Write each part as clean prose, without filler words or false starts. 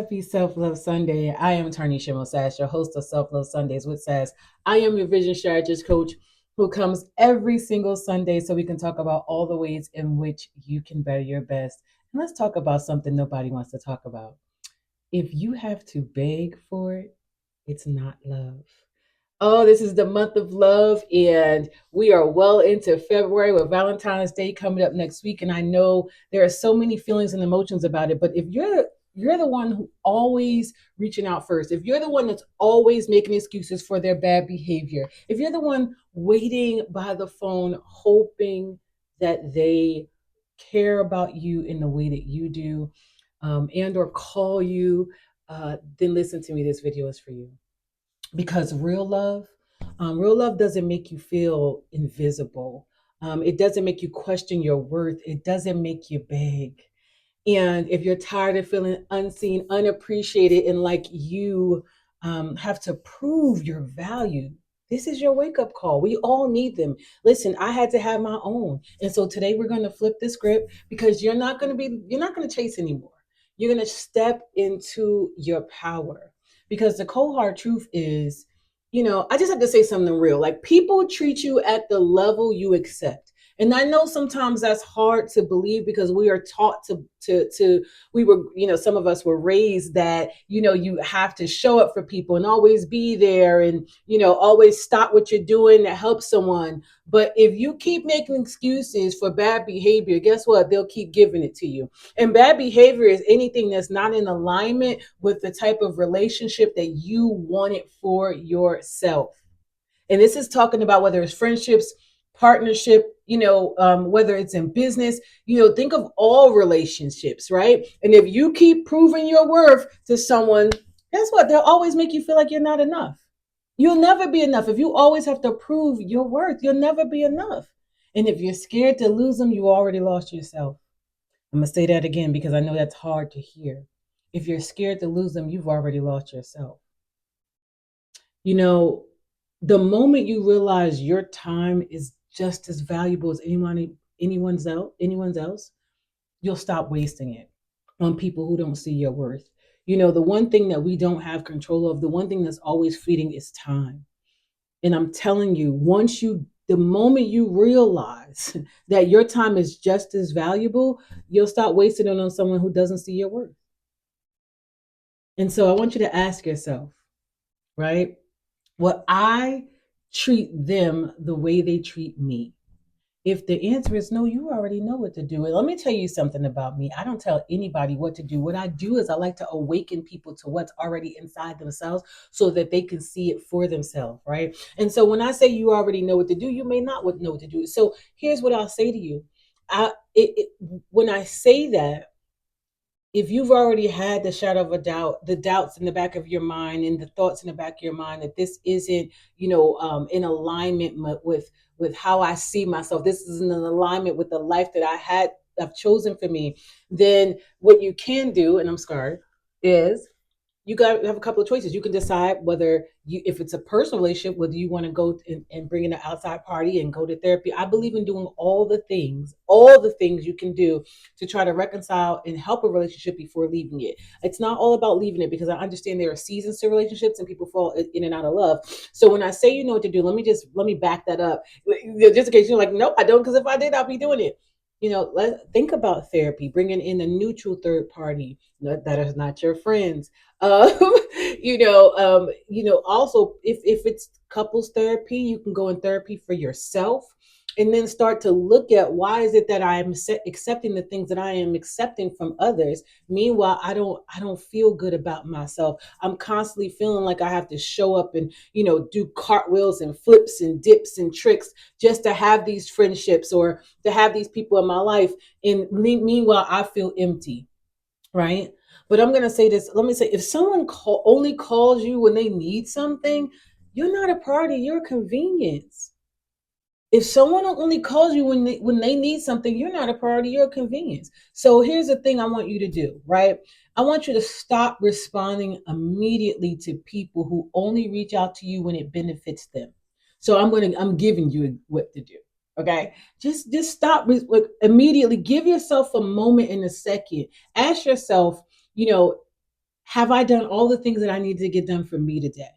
Happy Self Love Sunday. I am Tarnisha Mosash, your host of Self Love Sundays, which says I am your vision strategist coach who comes every single Sunday so we can talk about all the ways in which you can better your best. And let's talk about something nobody wants to talk about. If you have to beg for it, it's not love. Oh, this is the month of love, and we are well into February with Valentine's Day coming up next week. And I know there are so many feelings and emotions about it. But if you're the one who always reaching out first, if you're the one that's always making excuses for their bad behavior, if you're the one waiting by the phone, hoping that they care about you in the way that you do, and or call you, then listen to me. This video is for you because real love doesn't make you feel invisible. It doesn't make you question your worth. It doesn't make you beg. And if you're tired of feeling unseen, unappreciated, and like you have to prove your value, this is your wake up call. We all need them. Listen, I had to have my own. And so today we're going to flip the script because you're not going to chase anymore. You're going to step into your power. Because the cold hard truth is, I just have to say something real. Like people treat you at the level you accept. And I know sometimes that's hard to believe because we are taught to we were, some of us were raised that, you have to show up for people and always be there and, always stop what you're doing to help someone. But if you keep making excuses for bad behavior, guess what? They'll keep giving it to you. And bad behavior is anything that's not in alignment with the type of relationship that you wanted for yourself. And this is talking about whether it's friendships, partnership, whether it's in business, think of all relationships, right? And if you keep proving your worth to someone, guess what? They'll always make you feel like you're not enough. You'll never be enough. If you always have to prove your worth, you'll never be enough. And if you're scared to lose them, you already lost yourself. I'm going to say that again because I know that's hard to hear. If you're scared to lose them, you've already lost yourself. You know, the moment you realize your time is just as valuable as anyone's else, you'll stop wasting it on people who don't see your worth. The one thing that we don't have control of, the one thing that's always fleeting is time. And I'm telling you, the moment you realize that your time is just as valuable, you'll stop wasting it on someone who doesn't see your worth. And so I want you to ask yourself, right? Will I treat them the way they treat me? If the answer is no, you already know what to do. And let me tell you something about me. I don't tell anybody what to do. What I do is I like to awaken people to what's already inside themselves so that they can see it for themselves, right? And so when I say you already know what to do, you may not know what to do. So here's what I'll say to you. When I say that, if you've already had the shadow of a doubt, the doubts in the back of your mind and the thoughts in the back of your mind that this isn't, in alignment with how I see myself, this isn't in alignment with the life that I've chosen for me, then what you can do, and I'm scared, is you got to have a couple of choices. You can decide if it's a personal relationship, whether you want to go and bring in an outside party and go to therapy. I believe in doing all the things you can do to try to reconcile and help a relationship before leaving it. It's not all about leaving it because I understand there are seasons to relationships and people fall in and out of love. So when I say you know what to do, let me back that up. Just in case you're like, nope, I don't, because if I did, I'll be doing it. Think about therapy, bringing in a neutral third party that is not your friends. Um, also if it's couples therapy, you can go in therapy for yourself and then start to look at why is it that I am accepting the things that I am accepting from others. Meanwhile, I don't feel good about myself. I'm constantly feeling like I have to show up and, do cartwheels and flips and dips and tricks just to have these friendships or to have these people in my life. And meanwhile, I feel empty, right? But I'm going to say this. Let me say, if someone only calls you when they need something, you're not a party, you're a convenience. If someone only calls you when they need something, you're not a priority, you're a convenience. So here's the thing I want you to do, right? I want you to stop responding immediately to people who only reach out to you when it benefits them. So I'm giving you what to do. Okay. Just stop immediately. Give yourself a moment in a second. Ask yourself, you know, Have I done all the things that I need to get done for me today?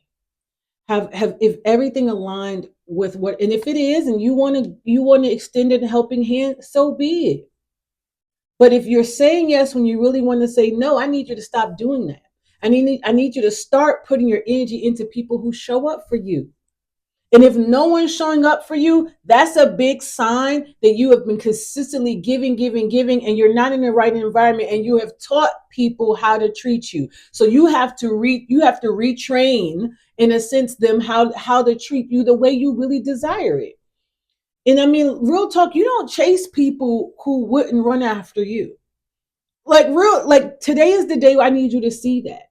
Have if everything aligned with what, and if it is, and you want to extend a helping hand, so be it. But if you're saying yes when you really want to say no, I need you to stop doing that. I need you to start putting your energy into people who show up for you. And if no one's showing up for you, that's a big sign that you have been consistently giving, giving, giving, and you're not in the right environment, and you have taught people how to treat you. So you have to retrain, in a sense, them how to treat you the way you really desire it. And I mean, real talk, you don't chase people who wouldn't run after you. Like today is the day I need you to see that.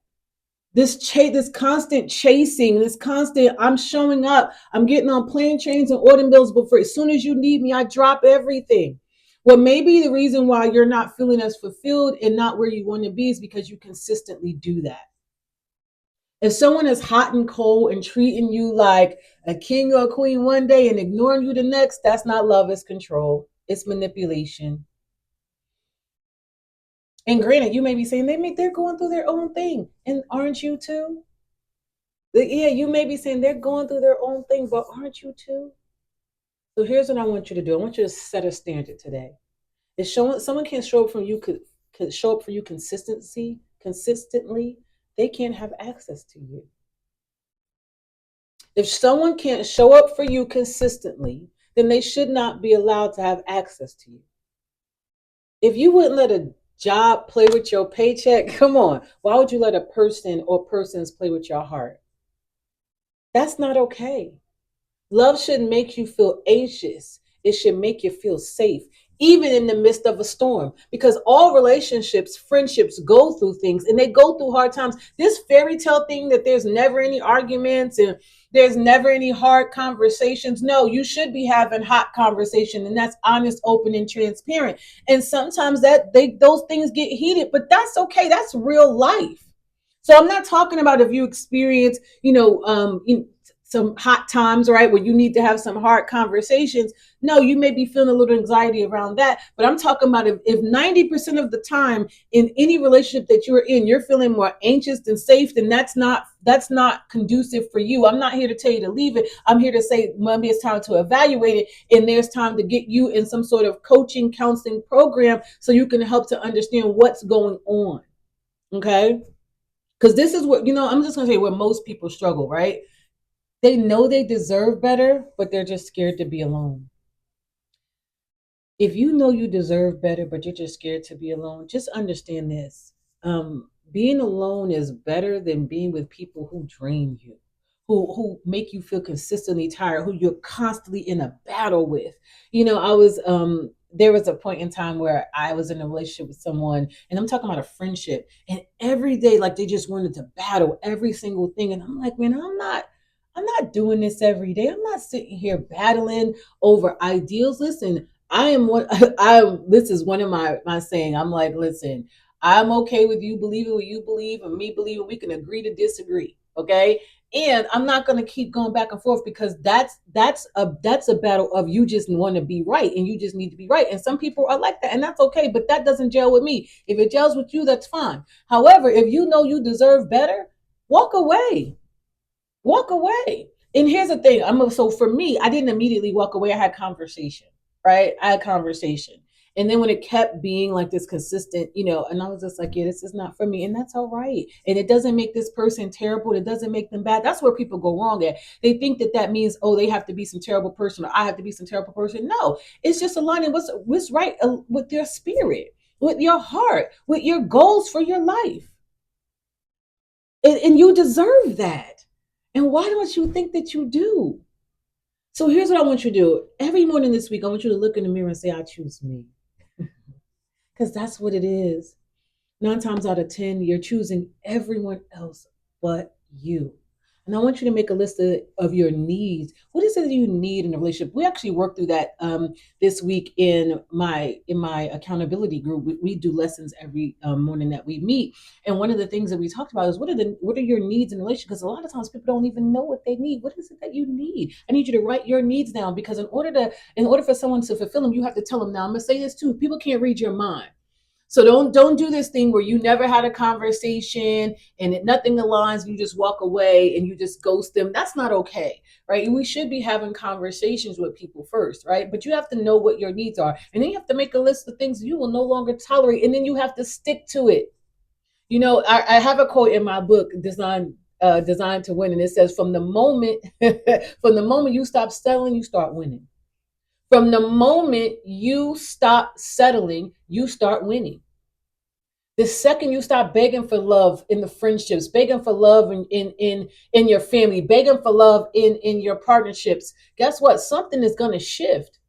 This constant chasing, this constant, I'm showing up, I'm getting on plane, trains, and automobiles, but for as soon as you need me, I drop everything. Well, maybe the reason why you're not feeling as fulfilled and not where you want to be is because you consistently do that. If someone is hot and cold and treating you like a king or a queen one day and ignoring you the next, that's not love, it's control, it's manipulation. And granted, you may be saying they're going through their own thing, and aren't you too? Yeah, you may be saying they're going through their own thing, but aren't you too? So here's what I want you to do. I want you to set a standard today. If someone can't show up for you, could show up for you consistently, they can't have access to you. If someone can't show up for you consistently, then they should not be allowed to have access to you. If you wouldn't let a job play with your paycheck, come on. Why would you let a person or persons play with your heart? That's not okay. Love shouldn't make you feel anxious. It should make you feel safe, even in the midst of a storm. Because all relationships, friendships go through things, and they go through hard times. This fairy tale thing that there's never any arguments and there's never any hard conversations. No, you should be having hot conversation, and that's honest, open, and transparent. And sometimes those things get heated, but that's okay. That's real life. So I'm not talking about if you experience, some hot times, right, where you need to have some hard conversations. No, you may be feeling a little anxiety around that. But I'm talking about if 90% of the time in any relationship that you're in, you're feeling more anxious than safe, then that's not conducive for you. I'm not here to tell you to leave it. I'm here to say maybe it's time to evaluate it. And there's time to get you in some sort of coaching, counseling program so you can help to understand what's going on. Okay. Because this is what, I'm just going to say where most people struggle, right? They know they deserve better, but they're just scared to be alone. If you know you deserve better, but you're just scared to be alone, just understand this. Being alone is better than being with people who drain you, who make you feel consistently tired, who you're constantly in a battle with. There was a point in time where I was in a relationship with someone, and I'm talking about a friendship, and every day, like, they just wanted to battle every single thing. And I'm like, man, I'm not doing this every day. I'm not sitting here battling over ideals. Listen, I am one. This is one of my saying. I'm like, listen, I'm okay with you believing what you believe and me believing. We can agree to disagree, okay? And I'm not going to keep going back and forth, because that's a battle of you just want to be right, and you just need to be right. And some people are like that, and that's okay. But that doesn't gel with me. If it gels with you, that's fine. However, if you know you deserve better, walk away. Walk away. And here's the thing. So for me, I didn't immediately walk away. I had conversation, right? I had conversation. And then when it kept being like this consistent, and I was just like, yeah, this is not for me. And that's all right. And it doesn't make this person terrible. It doesn't make them bad. That's where people go wrong at. They think that means, oh, they have to be some terrible person, or I have to be some terrible person. No, it's just aligning what's right with your spirit, with your heart, with your goals for your life. And you deserve that. And why don't you think that you do? So here's what I want you to do. Every morning this week, I want you to look in the mirror and say, I choose me. Because that's what it is. 9 times out of 10, you're choosing everyone else but you. And I want you to make a list of your needs. What is it that you need in a relationship? We actually worked through that this week in my accountability group. We do lessons every morning that we meet, and one of the things that we talked about is what are your needs in a relationship? Because a lot of times people don't even know what they need. What is it that you need? I need you to write your needs down, because in order for someone to fulfill them, you have to tell them. Now I'm gonna say this too: people can't read your mind. So don't do this thing where you never had a conversation and nothing aligns. You just walk away and you just ghost them. That's not okay, right? We should be having conversations with people first, right? But you have to know what your needs are, and then you have to make a list of things you will no longer tolerate, and then you have to stick to it. I have a quote in my book, Designed to Win, and it says, "From the moment, from the moment you stop settling, you start winning. From the moment you stop settling, you start winning." The second you stop begging for love in the friendships, begging for love in your family, begging for love in your partnerships, guess what? Something is going to shift.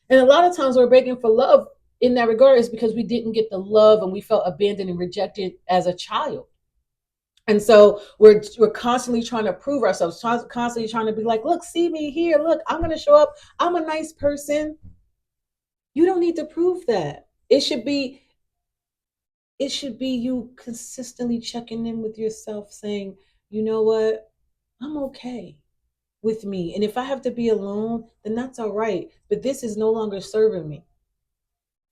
And a lot of times we're begging for love in that regard is because we didn't get the love and we felt abandoned and rejected as a child. And so we're constantly trying to prove ourselves, constantly trying to be like, look, see me here, look, I'm going to show up, I'm a nice person. You don't need to prove that. It should be you consistently checking in with yourself, saying, you know what, I'm okay with me, and if I have to be alone, then that's all right, but this is no longer serving me,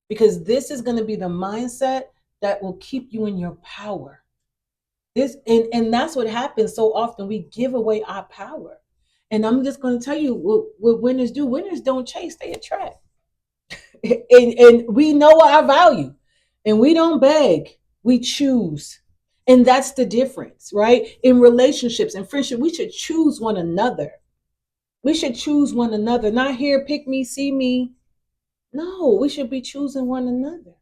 because this is going to be the mindset that will keep you in your power. And that's what happens so often. We give away our power. And I'm just going to tell you what winners do. Winners don't chase, they attract. And we know our value, and we don't beg, we choose. And that's the difference, right? In relationships and friendship, we should choose one another. We should choose one another, not here, pick me, see me. No, we should be choosing one another.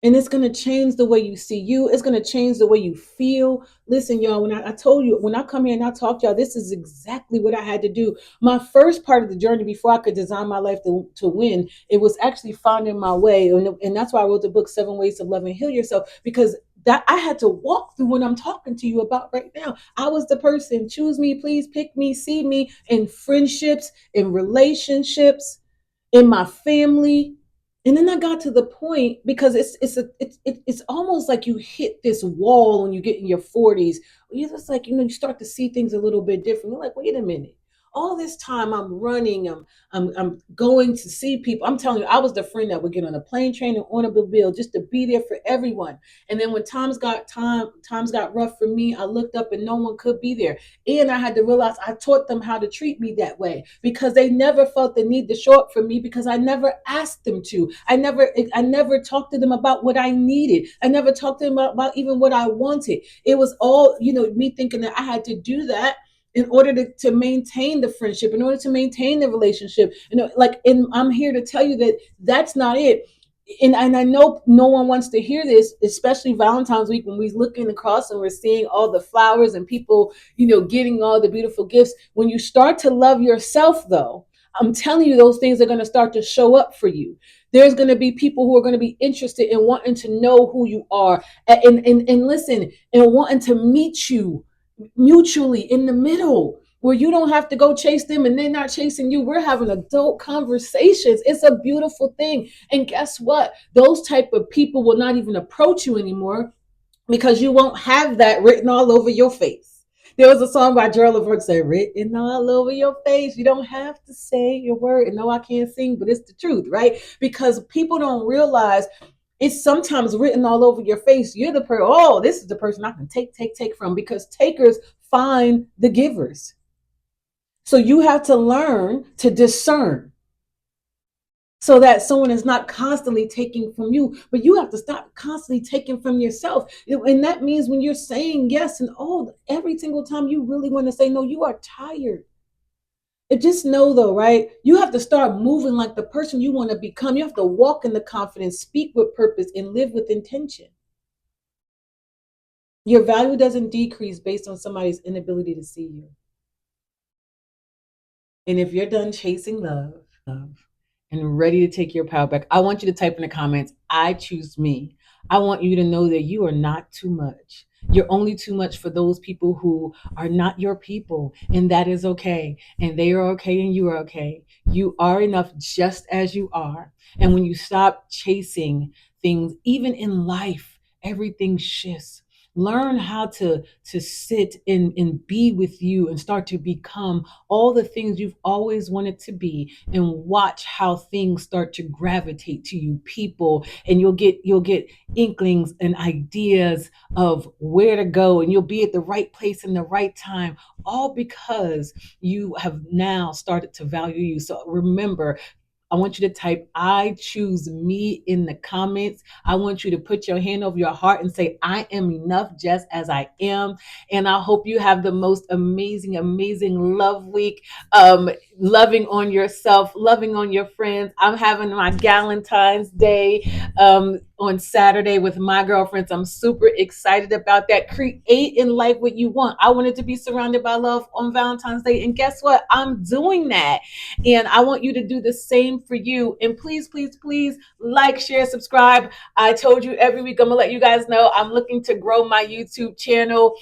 And it's going to change the way you see you. It's going to change the way you feel. Listen, y'all, when I told you, when I come here and I talk to y'all, this is exactly what I had to do. My first part of the journey before I could design my life to win, it was actually finding my way. And that's why I wrote the book, 7 Ways to Love and Heal Yourself, because that I had to walk through what I'm talking to you about right now. I was the person, choose me, please pick me, see me in friendships, in relationships, in my family. And then I got to the point, because it's almost like you hit this wall when you get in your 40s. You're just like, you start to see things a little bit different. You're like, wait a minute. All this time I'm running, I'm going to see people. I'm telling you, I was the friend that would get on a plane, train, and automobile just to be there for everyone. And then when times got rough for me, I looked up and no one could be there. And I had to realize I taught them how to treat me that way, because they never felt the need to show up for me, because I never asked them to. I never talked to them about what I needed. I never talked to them about even what I wanted. It was all, me thinking that I had to do that in order to maintain the friendship, in order to maintain the relationship. And I'm here to tell you that that's not it. And I know no one wants to hear this, especially Valentine's week, when we're looking across and we're seeing all the flowers and people, getting all the beautiful gifts. When you start to love yourself, though, I'm telling you, those things are going to start to show up for you. There's going to be people who are going to be interested in wanting to know who you are, and listen, and wanting to meet you mutually in the middle, where you don't have to go chase them and they're not chasing you. We're having adult conversations. It's a beautiful thing. And guess what? Those type of people will not even approach you anymore, because you won't have that written all over your face. There was a song by Gerald Levert that said, written all over your face. You don't have to say your word. And no, I can't sing, but it's the truth, right? Because people don't realize it's sometimes written all over your face. You're the person, oh, this is the person I can take from, because takers find the givers. So you have to learn to discern, so that someone is not constantly taking from you, but you have to stop constantly taking from yourself. And that means when you're saying yes and oh, every single time you really want to say no, you are tired. And just know, though, right? You have to start moving like the person you want to become. You have to walk in the confidence, speak with purpose, and live with intention. Your value doesn't decrease based on somebody's inability to see you. And if you're done chasing love and ready to take your power back, I want you to type in the comments, I choose me. I want you to know that you are not too much. You're only too much for those people who are not your people, and that is okay. And they are okay, and you are okay. You are enough just as you are. And when you stop chasing things, even in life, everything shifts. Learn how to sit and be with you and start to become all the things you've always wanted to be, and watch how things start to gravitate to you, people, and you'll get inklings and ideas of where to go, and you'll be at the right place in the right time, all because you have now started to value you. So remember, I want you to type I choose me in the comments. I want you to put your hand over your heart and say, I am enough just as I am. And I hope you have the most amazing, amazing love week. Loving on yourself, loving on your friends. I'm having my Galentine's Day on Saturday with my girlfriends. I'm super excited about that. Create in life what you want. I wanted to be surrounded by love on Valentine's Day. And guess what? I'm doing that. And I want you to do the same for you. And please, please, please like, share, subscribe. I told you every week I'm gonna let you guys know I'm looking to grow my YouTube channel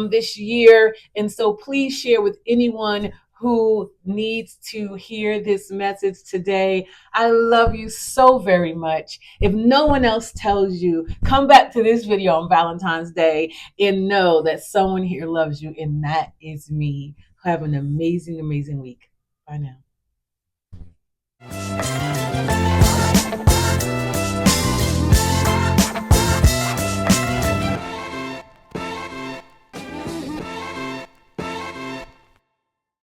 this year. And so please share with anyone who needs to hear this message today. I love you so very much. If no one else tells you, come back to this video on Valentine's Day and know that someone here loves you, and that is me. Have an amazing, amazing week. Bye now.